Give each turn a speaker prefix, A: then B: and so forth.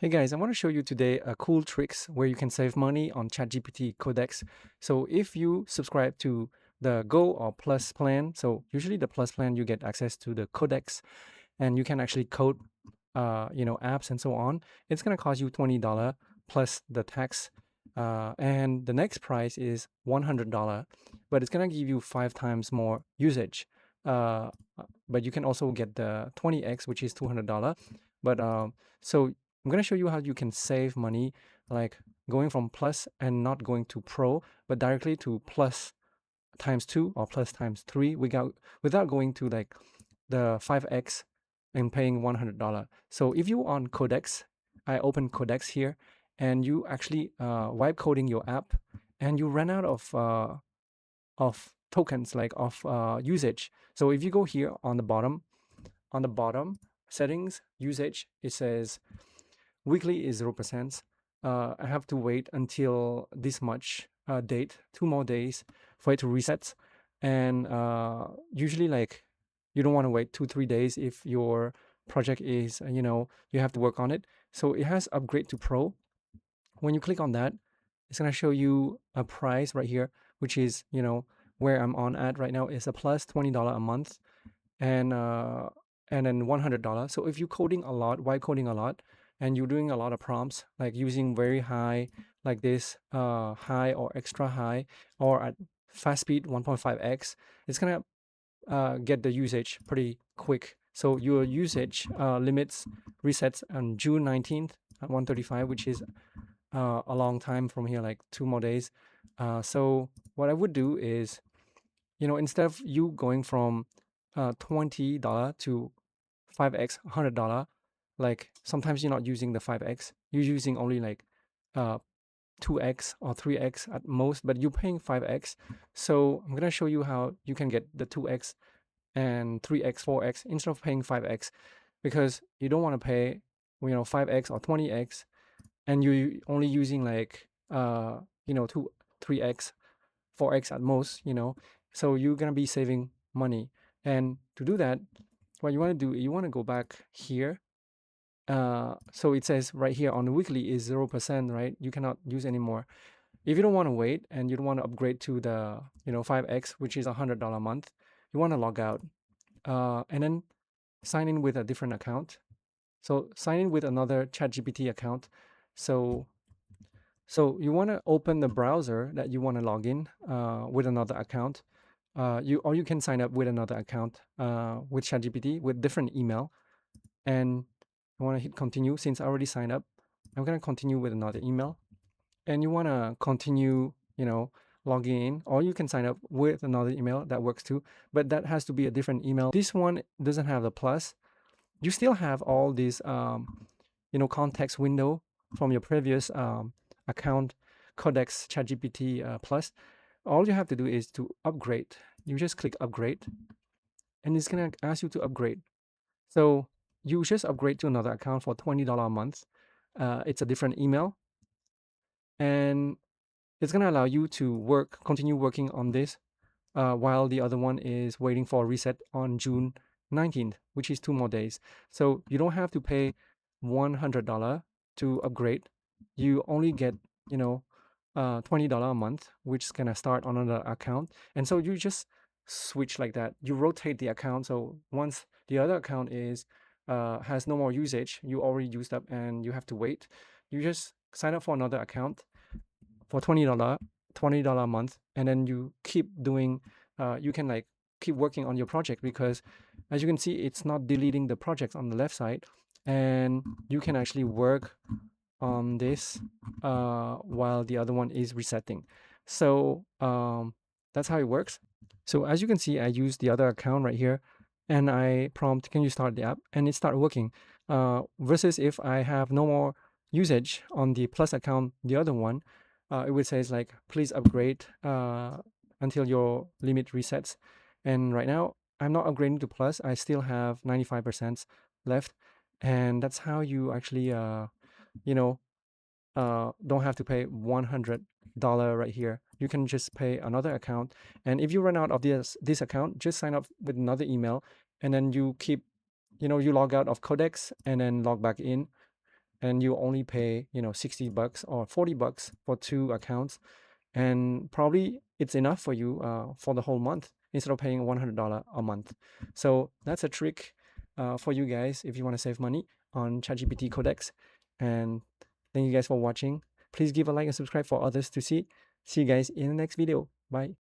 A: Hey guys, I want to show you today a cool tricks where you can save money on ChatGPT Codex. So if you subscribe to the Go or Plus plan, so usually the Plus plan you get access to the Codex and you can actually code apps and so on. It's going to cost you $20 plus the tax. And the next price is $100, but it's going to give you 5 times more usage. Uh, but you can also get the 20x, which is $200. But so I'm going to show you how you can save money, like going from Plus and not going to Pro, but directly to Plus times 2 or Plus times 3 without going to like the 5x and paying $100. So if you on Codex, I open Codex here, and you actually wipe coding your app, and you run out of tokens, like of usage. So if you go here on the bottom settings usage, it says weekly is 0%. I have to wait until this much date, 2 more days for it to reset. And usually, like, you don't want to wait 2-3 days if your project is, you have to work on it. So it has upgrade to Pro. When you click on that, it's going to show you a price right here, which is, where I'm on at right now is a plus $20 a month, and then $100. So if you're coding a lot, while coding a lot, and you're doing a lot of prompts, like using very high, like this, high or extra high, or at fast speed 1.5x, it's gonna get the usage pretty quick. So your usage limits resets on June 19th at 1:35, which is a long time from here, like 2 more days. So what I would do is, instead of you going from $20 to 5x, $100, like sometimes you're not using the 5x, you're using only like uh, 2x or 3x at most, but you're paying 5x. So I'm gonna show you how you can get the 2x and 3x, 4x instead of paying 5x, because you don't want to pay 5x or 20x, and you're only using like 2 3x, 4x at most, so you're gonna be saving money. And to do that, what you want to do, you want to go back here. So it says right here on the weekly is 0%, right? You cannot use anymore. If you don't want to wait and you don't want to upgrade to the 5x, which is $100 a month, you want to log out, and then sign in with a different account. So sign in with another ChatGPT account. So you want to open the browser that you want to log in with another account. You can sign up with another account with ChatGPT with different email, and you want to hit continue. Since I already signed up, I'm gonna continue with another email, and you want to continue, logging in, or you can sign up with another email that works too, but that has to be a different email. This one doesn't have the plus. You still have all these context window from your previous account, Codex ChatGPT Plus. All you have to do is to upgrade. You just click upgrade, and it's gonna ask you to upgrade. So you just upgrade to another account for $20 a month. It's a different email, and it's gonna allow you to continue working on this while the other one is waiting for a reset on June 19th, which is 2 more days. So you don't have to pay $100 to upgrade. You only get, $20 a month, which is gonna start on another account. And so you just switch like that. You rotate the account. So once the other account is has no more usage, you already used up and you have to wait, you just sign up for another account for $20 a month, and then you keep doing, you can like keep working on your project, because as you can see, it's not deleting the project on the left side, and you can actually work on this while the other one is resetting. So that's how it works. So as you can see, I use the other account right here, and I prompt, can you start the app? And it started working. Versus if I have no more usage on the Plus account, the other one, it would say like, please upgrade until your limit resets. And right now, I'm not upgrading to Plus. I still have 95% left. And that's how you actually, you know, don't have to pay $100 right here. You can just pay another account. And if you run out of this account, just sign up with another email, and then you keep, you log out of Codex and then log back in, and you only pay, you know, $60 or $40 for 2 accounts, and probably it's enough for you for the whole month instead of paying $100 a month. So that's a trick for you guys if you want to save money on ChatGPT Codex. And thank you guys for watching. Please give a like and subscribe for others to see. See you guys in the next video. Bye.